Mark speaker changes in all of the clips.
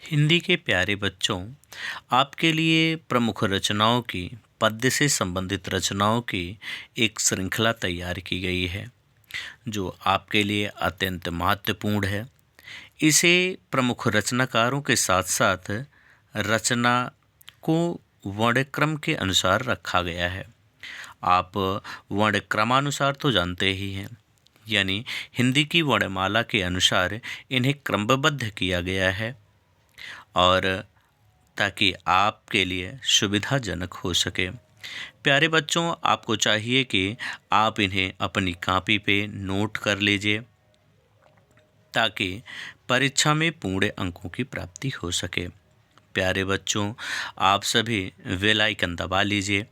Speaker 1: हिंदी के प्यारे बच्चों, आपके लिए प्रमुख रचनाओं की पद्य से संबंधित रचनाओं की एक श्रृंखला तैयार की गई है जो आपके लिए अत्यंत महत्वपूर्ण है। इसे प्रमुख रचनाकारों के साथ साथ रचना को वर्णक्रम के अनुसार रखा गया है। आप वर्णक्रमानुसार तो जानते ही हैं, यानी हिंदी की वर्णमाला के अनुसार इन्हें क्रमबद्ध किया गया है और ताकि आपके लिए सुविधाजनक हो सके। प्यारे बच्चों, आपको चाहिए कि आप इन्हें अपनी कॉपी पे नोट कर लीजिए ताकि परीक्षा में पूर्ण अंकों की प्राप्ति हो सके। प्यारे बच्चों, आप सभी बेल आइकन दबा लीजिए,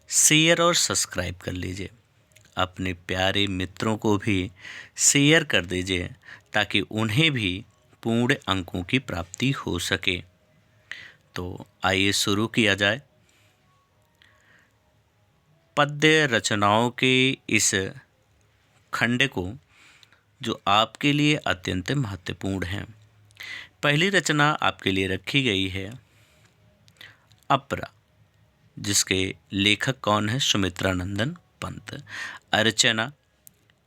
Speaker 1: शेयर और सब्सक्राइब कर लीजिए, अपने प्यारे मित्रों को भी शेयर कर दीजिए ताकि उन्हें भी पूर्ण अंकों की प्राप्ति हो सके। तो आइए शुरू किया जाए। पद्य रचनाओं के इस खंड को जो आपके लिए अत्यंत महत्वपूर्ण है। पहली रचना आपके लिए रखी गई है अपरा, जिसके लेखक कौन है? सुमित्रानंदन पंत। अर्चना,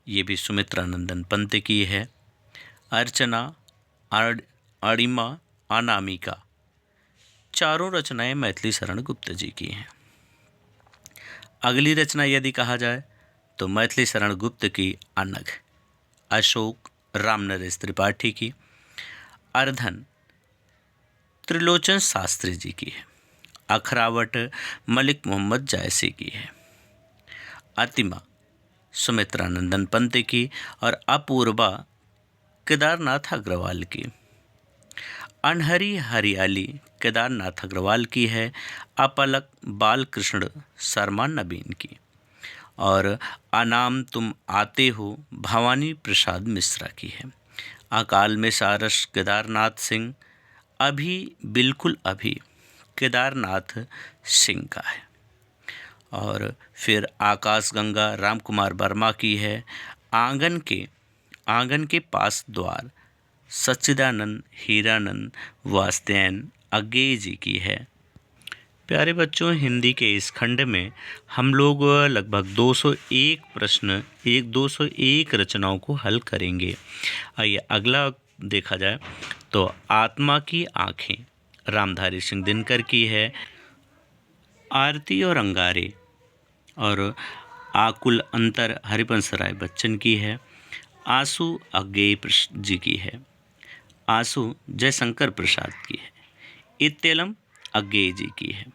Speaker 1: ये भी सुमित्रानंदन पंत की है। अर्चना, अणिमा, अनामिका, चारों रचनाएं मैथिली शरण गुप्त जी की हैं। अगली रचना यदि कहा जाए तो मैथिली शरण गुप्त की अनघ, अशोक रामनरेश त्रिपाठी की। अर्धन, त्रिलोचन शास्त्री जी की है। अखरावट, मलिक मोहम्मद जायसी की है। अतिमा, सुमित्रानंदन पंत की। और अपूर्वा, केदारनाथ अग्रवाल की। अनहरी हरियाली, केदारनाथ अग्रवाल की है। अपलक, बालकृष्ण शर्मा नवीन की। और अनाम तुम आते हो, भवानी प्रसाद मिश्रा की है। अकाल में सारस, केदारनाथ सिंह। अभी बिल्कुल अभी, केदारनाथ सिंह का है। और फिर आकाश गंगा, राम कुमार वर्मा की है। आंगन के पास द्वार, सच्चिदानंद हीरानंद वात्स्यायन अज्ञेय जी की है। प्यारे बच्चों, हिंदी के इस खंड में हम लोग लगभग 201 प्रश्न 201 रचनाओं को हल करेंगे। आइए अगला देखा जाए तो आत्मा की आँखें, रामधारी सिंह दिनकर की है। आरती और अंगारे और आकुल अंतर, हरिवंश राय बच्चन की है। आंसू, अज्ञेय जी की है। आंसू, जयशंकर प्रसाद की है। इत्तेलम, अज्ञेय जी की है।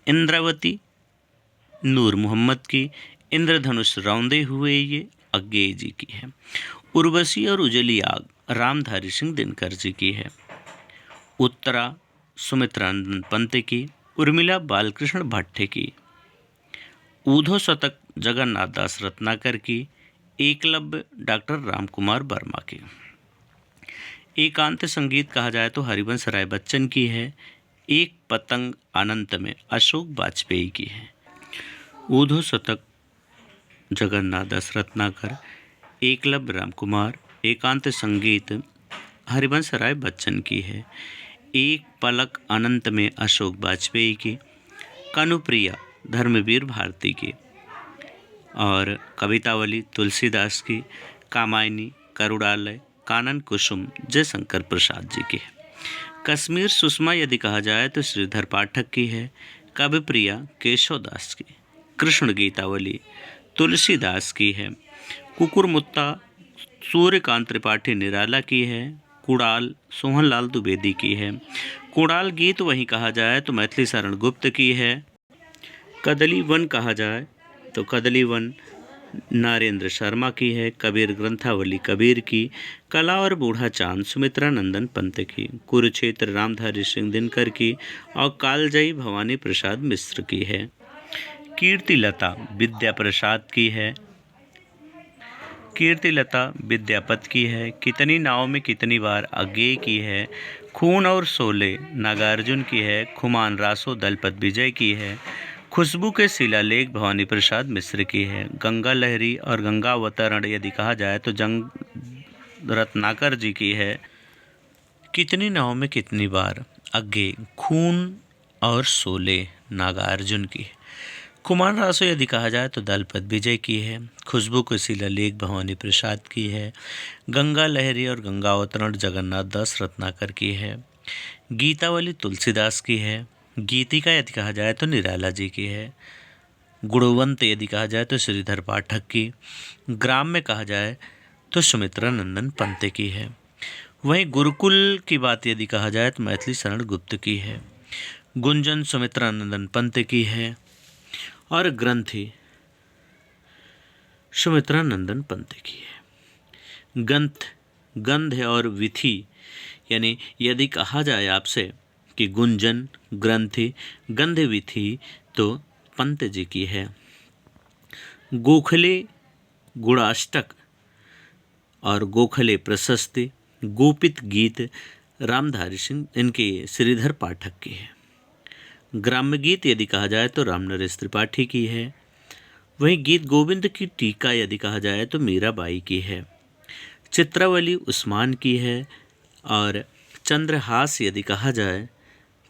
Speaker 1: इंद्रावती, नूर मोहम्मद की। इंद्रधनुष रौंदे हुए, ये अज्ञेय जी की है। उर्वशी और उजली आग, रामधारी सिंह दिनकर जी की है। उत्तरा, सुमित्रानंदन पंत की। उर्मिला, बालकृष्ण भट्ट की। ऊधो शतक, जगन्नाथ दास रत्नाकर की। एकलव्य, डॉक्टर राम कुमार वर्मा की। एकांत संगीत कहा जाए तो हरिवंश राय बच्चन की है। एक पतंग अनंत में, अशोक वाजपेयी की है। ऊधो शतक, जगन्नाथ दास रत्नाकर। एकलव्य, राम कुमार। एकांत संगीत, हरिवंश राय बच्चन की है। एक पलक अनंत में, अशोक वाजपेयी की। कनुप्रिया, धर्मवीर भारती की। और कवितावली, तुलसीदास की। कामायनी, करुणालय, कानन कुसुम, जयशंकर प्रसाद जी की है। कश्मीर सुषमा यदि कहा जाए तो श्रीधर पाठक की है। कविप्रिया, केशव दास की। कृष्ण गीतावली, तुलसीदास की है। कुकुरमुत्ता, सूर्यकांत त्रिपाठी निराला की है। कुड़ाल, सोहनलाल द्विवेदी की है। कुड़ाल गीत वहीं कहा जाए तो मैथिली शरण गुप्त की है। कदली वन कहा जाए तो कदली वन नरेंद्र शर्मा की है। कबीर ग्रंथावली, कबीर की। कला और बूढ़ा चांद, सुमित्रानंदन पंत की। कुरुक्षेत्र, रामधारी सिंह दिनकर की। और कालजयी, भवानी प्रसाद मिश्र की है। कीर्तिलता, विद्या प्रसाद की है। कीर्तिलता विद्यापत की है। कितनी नाव में कितनी बार, अज्ञेय की है। खून और शोले, नागार्जुन की है। खुमान रासो, दलपत विजय की है। खुशबू के शिलालेख, भवानी प्रसाद मिश्र की है। गंगा लहरी और गंगा अवतरण यदि कहा जाए तो जंग रत्नाकर जी की है। कितनी नाव में कितनी बार अग्गे खून और शोले नागार्जुन की। कुमार रासो यदि कहा जाए तो दलपत विजय की है। खुशबू को शिलालेख भवानी प्रसाद की है। गंगा लहरी और गंगा अवतरण जगन्नाथ दास रत्नाकर की है। गीतावली तुलसीदास की है। गीतिका यदि कहा जाए तो निराला जी की है। गुणवंत यदि कहा जाए तो श्रीधर पाठक की। ग्राम में कहा जाए तो सुमित्रा नंदन पंत की है। वहीं गुरुकुल की बात यदि कहा जाए तो मैथिली शरण गुप्त की है। गुंजन सुमित्रा नंदन पंत की है और ग्रंथि सुमित्रा नंदन पंत की है। गंध और विथि यानी यदि कहा जाए आपसे कि गुंजन ग्रंथि गंध विथि तो पंत जी की है। गोखले गुणाष्टक और गोखले प्रशस्ति गोपित गीत रामधारी सिंह इनके श्रीधर पाठक की है। ग्राम्य गीत यदि कहा जाए तो रामनरेश त्रिपाठी की है। वहीं गीत गोविंद की टीका यदि कहा जाए तो मीराबाई की है। चित्रावली उस्मान की है और चंद्रहास यदि कहा जाए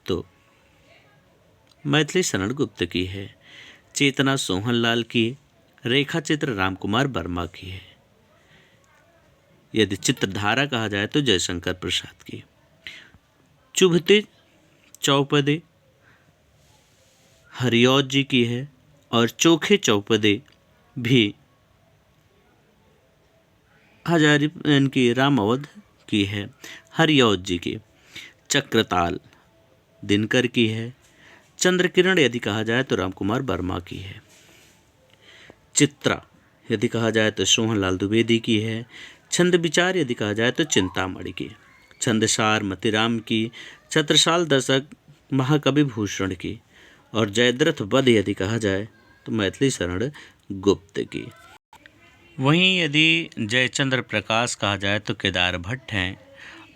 Speaker 1: तो मैथिली शरण गुप्त की है। चेतना सोहनलाल की। रेखा चित्र रामकुमार वर्मा की है। यदि चित्रधारा कहा जाए तो जयशंकर प्रसाद की। चुभते चौपदे हरिऔध जी की है और चोखे चौपदे भी हजारी इनकी राम अवध की है। हरिऔध जी की। चक्रताल दिनकर की है। चंद्रकिरण यदि कहा जाए तो रामकुमार वर्मा की है। चित्रा यदि कहा जाए तो सोहनलाल द्विवेदी की है। छंद विचार यदि कहा जाए तो चिंतामणि की। छंदसार मतिराम की। छत्रसाल दशक महाकवि भूषण की और जयद्रथ वध यदि कहा जाए तो मैथिली शरण गुप्त की। वहीं यदि जयचंद्र प्रकाश कहा जाए तो केदार भट्ट हैं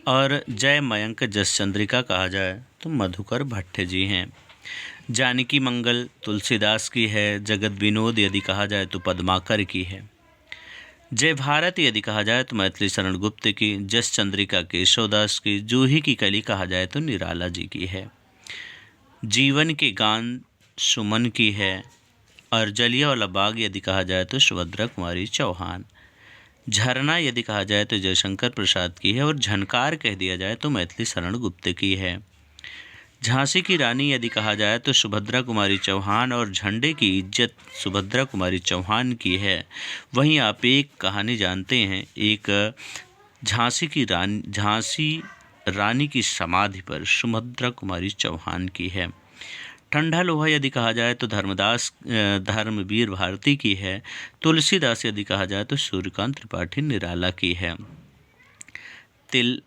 Speaker 1: और जय मयंक जसचंद्रिका कहा जाए तो मधुकर भट्ट जी हैं। जानकी मंगल तुलसीदास की है। जगत विनोद यदि कहा जाए तो पद्माकर की है। जय भारत यदि कहा जाए तो मैथिली शरण गुप्त की। जस चंद्रिका केशवदास की। जूही की कली कहा जाए तो निराला जी की है। जीवन के गान सुमन की है और जलियांवाला बाग यदि कहा जाए तो सुभद्रा कुमारी चौहान। झरना यदि कहा जाए तो जयशंकर प्रसाद की है और झनकार कह दिया जाए तो मैथिली शरण गुप्त की है। झांसी की रानी यदि कहा जाए तो सुभद्रा कुमारी चौहान और झंडे की इज्जत सुभद्रा कुमारी चौहान की है। वहीं आप एक कहानी जानते हैं, एक झांसी रानी की समाधि पर सुभद्रा कुमारी चौहान की है। ठंडा लोहा यदि कहा जाए तो धर्मवीर भारती की है। तुलसीदास यदि कहा जाए तो सूर्यकांत त्रिपाठी निराला की है। तिल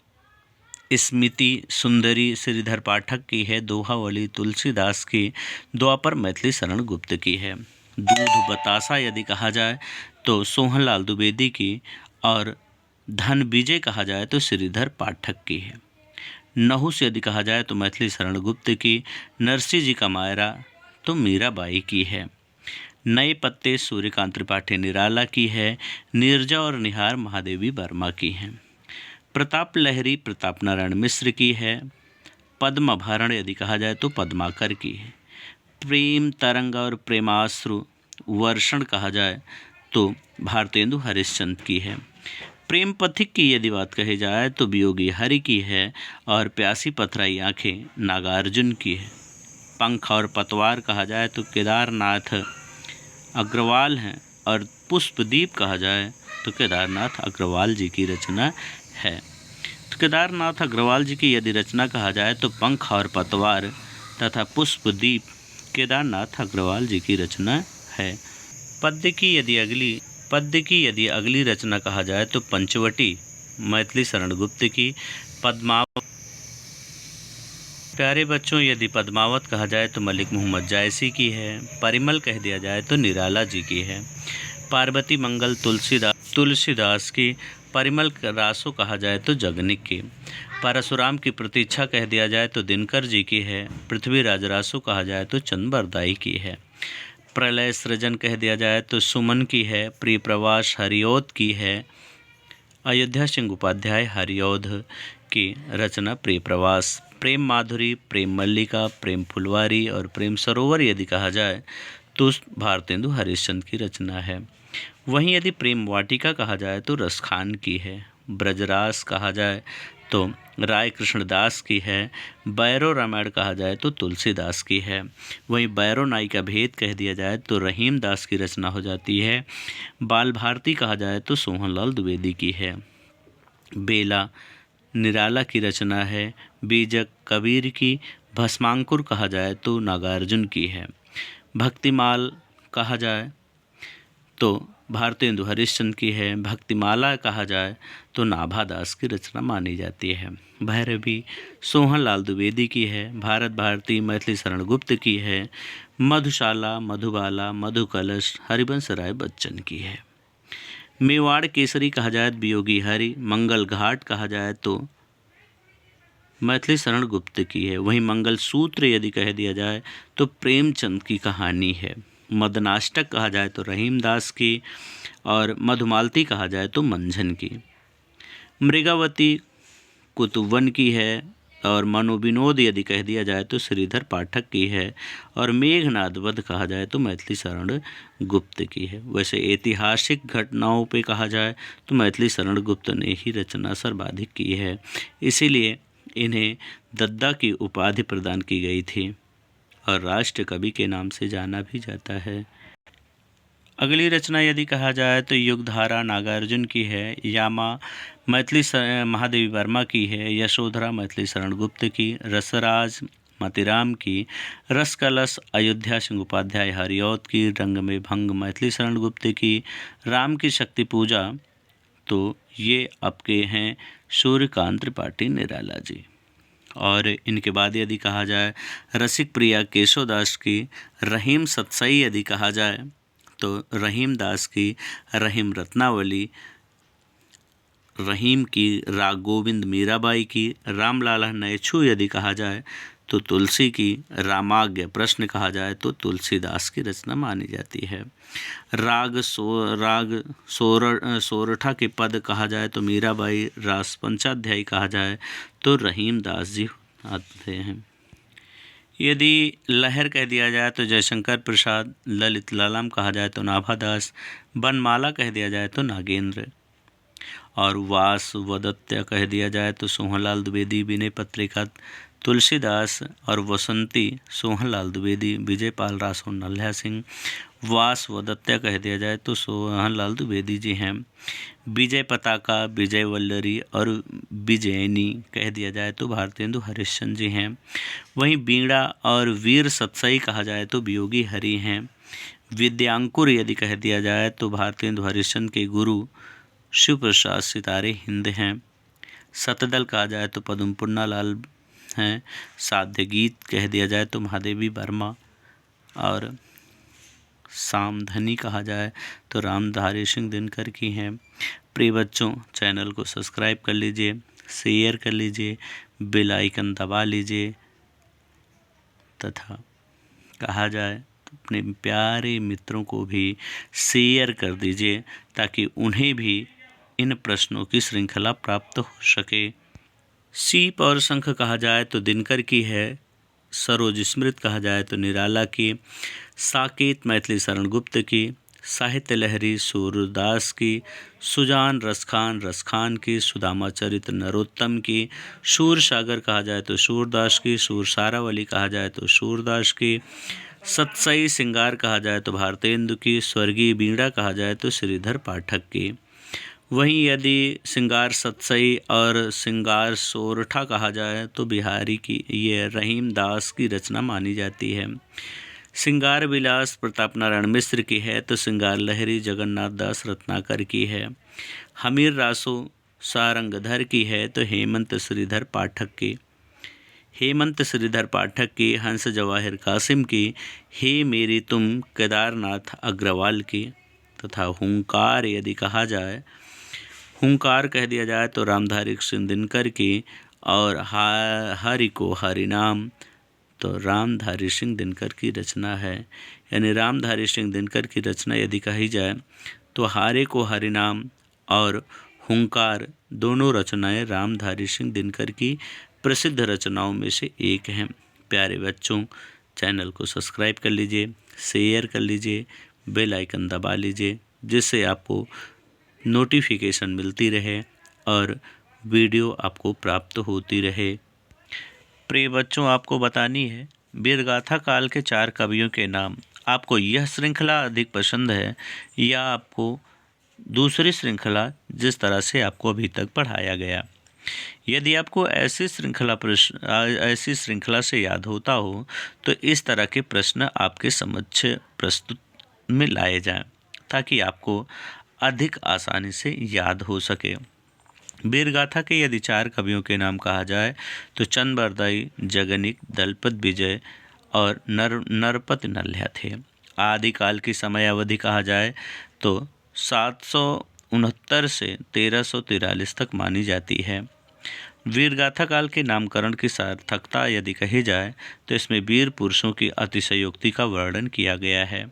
Speaker 1: स्मृति सुंदरी श्रीधर पाठक की है। दोहावली तुलसीदास की। द्वापर मैथिली शरण गुप्त की है। दूध बतासा यदि कहा जाए तो सोहनलाल द्विवेदी की और धन विजय कहा जाए तो श्रीधर पाठक की है। नहुस यदि कहा जाए तो मैथिली शरण गुप्त की। नरसिंह जी का मायरा तो मीराबाई की है। नए पत्ते सूर्यकांत त्रिपाठी निराला की है। नीरजा और निहार महादेवी वर्मा की हैं। प्रताप लहरी प्रताप नारायण मिश्र की है। पद्म अभरण यदि कहा जाए तो पद्माकर की है। प्रेम तरंग और प्रेमाश्रु वर्षण कहा जाए तो भारतेंदु हरिश्चंद्र की है। प्रेम पथिक की यदि बात कही जाए तो वियोगी हरि की है और प्यासी पथराई आंखें नागार्जुन की है। पंख और पतवार कहा जाए तो केदारनाथ अग्रवाल हैं और पुष्पदीप कहा जाए तो केदारनाथ अग्रवाल जी की रचना है। तो केदारनाथ अग्रवाल जी की यदि रचना कहा जाए तो पंख और पतवार तथा पुष्पदीप केदारनाथ अग्रवाल जी की रचना है। पद्य की यदि अगली रचना कहा जाए तो पंचवटी मैथिली शरण गुप्त की। पद्मावत प्यारे बच्चों यदि पद्मावत कहा जाए तो मलिक मोहम्मद जायसी की है। परिमल कह दिया जाए तो निराला जी की है। पार्वती मंगल तुलसीदास की। परिमल रासो कहा जाए तो जगनिक की। परशुराम की प्रतीक्षा कह दिया जाए तो दिनकर जी की है। पृथ्वीराज रासो कहा जाए तो चंद्रबरदाई की है। प्रलय सृजन कह दिया जाए तो सुमन की है। प्रिय प्रवास हरिऔध की है। अयोध्या सिंह उपाध्याय हरिऔध की रचना प्रिय प्रवास, प्रेम माधुरी, प्रेम मल्लिका, प्रेम फुलवारी और प्रेम सरोवर यदि कहा जाए तो भारतेंदु हरिश्चंद्र की रचना है। वहीं यदि प्रेम वाटिका कहा जाए तो रसखान की है। ब्रजरास कहा जाए तो राय कृष्णदास की है। बैरो रामायण कहा जाए तो तुलसीदास की है। वहीं बैरो नाई का भेद कह दिया जाए तो रहीम दास की रचना हो जाती है। बाल भारती कहा जाए तो सोहनलाल द्विवेदी की है। बेला निराला की रचना है। बीजक कबीर की। भस्मांकुर कहा जाए तो नागार्जुन की है। भक्तिमाल कहा जाए तो भारतेंदु हरिश्चंद्र की है। भक्तिमाला कहा जाए तो नाभादास की रचना मानी जाती है। भैरवी सोहनलाल द्विवेदी की है। भारत भारती मैथिली शरण गुप्त की है। मधुशाला, मधुबाला, मधुकलश हरिवंश राय बच्चन की है। मेवाड़ केसरी कहा जाए तो वियोगी हरि। मंगल घाट कहा जाए तो मैथिली शरण गुप्त की है। वहीं मंगल सूत्र यदि कह दिया जाए तो प्रेमचंद की कहानी है। मदनाष्टक कहा जाए तो रहीमदास की और मधुमालती कहा जाए तो मंझन की। मृगावती कुतुबवन की है और मनोविनोद यदि कह दिया जाए तो श्रीधर पाठक की है और मेघनाद वध कहा जाए तो मैथिली शरण गुप्त की है। वैसे ऐतिहासिक घटनाओं पे कहा जाए तो मैथिली शरण गुप्त ने ही रचना सर्वाधिक की है, इसीलिए इन्हें दद्दा की उपाधि प्रदान की गई थी और राष्ट्र कवि के नाम से जाना भी जाता है। अगली रचना यदि कहा जाए तो युगधारा नागार्जुन की है। यामा मैथिली महादेवी वर्मा की है। यशोधरा मैथिली शरण गुप्त की। रसराज मतिराम की। रसकलश अयोध्या सिंह उपाध्याय हरिऔध की। रंग में भंग मैथिली शरण गुप्त की। राम की शक्ति पूजा तो ये आपके हैं सूर्यकांत त्रिपाठी निराला जी। और इनके बाद यदि कहा जाए रसिक प्रिया केशवदास की। रहीम सतसई यदि कहा जाए तो रहीम दास की। रहीम रत्नावली रहीम की। राग गोविंद मीराबाई की। रामलाला नैछू यदि कहा जाए तो तुलसी की। रामाज्ञ प्रश्न कहा जाए तो तुलसीदास की रचना मानी जाती है। राग सोरठा के पद कहा जाए तो मीराबाई। रास पंचाध्यायी कहा जाए तो रहीम दास जी आते हैं। यदि लहर कह दिया जाए तो जयशंकर प्रसाद। ललित लालम कहा जाए तो नाभादास। बनमाला कह दिया जाए तो नागेंद्र और वास वदत्य कह दिया जाए तो सोहनलाल द्विवेदी। विनय पत्रिका तुलसीदास और वसंती सोहनलाल द्विवेदी। विजयपाल रासो नल्हा सिंह। वास वदत्या कह दिया जाए तो सोहनलाल द्विवेदी जी हैं। विजय पताका विजय वल्लरी और विजयनी कह दिया जाए तो भारतेंदु हरिश्चंद्र जी हैं। वहीं बीड़ा और वीर सतसई कहा जाए तो वियोगी हरि हैं। विद्यांकुर यदि कह दिया जाए तो भारतेंदु हरिश्चंद्र के गुरु शिव प्रसाद सितारे हिंद हैं। सतदल कहा जाए तो पद्म पुन्नालाल हैं। साध्य गीत कह दिया जाए तो महादेवी वर्मा और सामधनी कहा जाए तो रामधारी सिंह दिनकर की हैं। प्रिय बच्चों, चैनल को सब्सक्राइब कर लीजिए, शेयर कर लीजिए, बेल आइकन दबा लीजिए तथा कहा जाए तो अपने प्यारे मित्रों को भी शेयर कर दीजिए ताकि उन्हें भी इन प्रश्नों की श्रृंखला प्राप्त हो सके। सीप और शंख कहा जाए तो दिनकर की है। सरोज स्मृत कहा जाए तो निराला की। साकेत मैथिली शरण गुप्त की। साहित्य लहरी सूरदास की। सुजान रसखान की। सुदामा चरित नरोत्तम की। शूर सागर कहा जाए तो सूरदास की। सूर सारावली कहा जाए तो सूरदास की। सतसई सिंगार कहा जाए तो भारतेंदु की। स्वर्गीय बीड़ा कहा जाए तो श्रीधर पाठक की। वहीं यदि सिंगार सतसई और सिंगार सोरठा कहा जाए तो बिहारी की ये रहीम दास की रचना मानी जाती है। सिंगार विलास प्रताप नारायण मिश्र की है तो सिंगार लहरी जगन्नाथ दास रत्नाकर की है। हमीर रासो सारंगधर की है तो हेमंत श्रीधर पाठक की। हेमंत श्रीधर पाठक की। हंस जवाहिर कासिम की। हे मेरी तुम केदारनाथ अग्रवाल की। तथा हुंकार यदि कहा जाए, हुंकार कह दिया जाए तो रामधारी सिंह दिनकर की और हरि को हरिनाम तो रामधारी सिंह दिनकर की रचना है। यानी रामधारी सिंह दिनकर की रचना यदि कही जाए तो हारे को हरिनाम और हुंकार दोनों रचनाएं रामधारी सिंह दिनकर की प्रसिद्ध रचनाओं में से एक हैं। प्यारे बच्चों, चैनल को सब्सक्राइब कर लीजिए, शेयर कर लीजिए, बेल आइकन दबा लीजिए, जिससे आपको नोटिफिकेशन मिलती रहे और वीडियो आपको प्राप्त होती रहे। प्रिय बच्चों, आपको बतानी है वीरगाथा काल के 4 कवियों के नाम। आपको यह श्रृंखला अधिक पसंद है या आपको दूसरी श्रृंखला जिस तरह से आपको अभी तक पढ़ाया गया? यदि आपको ऐसी श्रृंखला से याद होता हो तो इस तरह के प्रश्न आपके समक्ष प्रस्तुत में लाए जाएं, ताकि आपको अधिक आसानी से याद हो सके। वीरगाथा के यदि 4 कवियों के नाम कहा जाए तो चंद बरदाई, जगनिक, दलपत विजय और नरपत नल्हा थे। आदिकाल की समय अवधि कहा जाए तो 769 से 1343 तक मानी जाती है। वीरगाथा काल के नामकरण की सार्थकता यदि कही जाए तो इसमें वीर पुरुषों की अतिशयोक्ति का वर्णन किया गया है।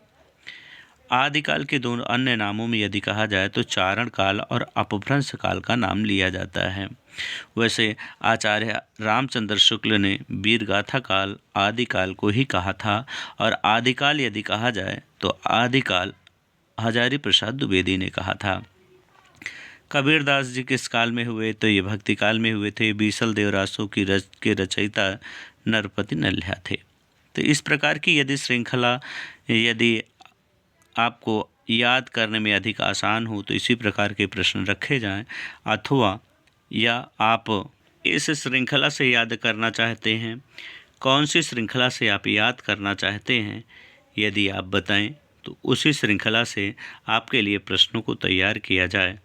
Speaker 1: आदिकाल के दोनों अन्य नामों में यदि कहा जाए तो चारण काल और अपभ्रंश काल का नाम लिया जाता है। वैसे आचार्य रामचंद्र शुक्ल ने वीरगाथा काल आदिकाल को ही कहा था, और आदिकाल यदि कहा जाए तो आदिकाल हजारी प्रसाद द्विवेदी ने कहा था। कबीरदास जी किस काल में हुए? तो ये भक्ति काल में हुए थे। बीसल देवरासों की के रचयिता नरपति नल्हा थे। तो इस प्रकार की यदि श्रृंखला यदि आपको याद करने में अधिक आसान हो तो इसी प्रकार के प्रश्न रखे जाएं, अथवा या आप इस श्रृंखला से याद करना चाहते हैं, कौन सी श्रृंखला से आप याद करना चाहते हैं, यदि आप बताएं तो उसी श्रृंखला से आपके लिए प्रश्नों को तैयार किया जाए।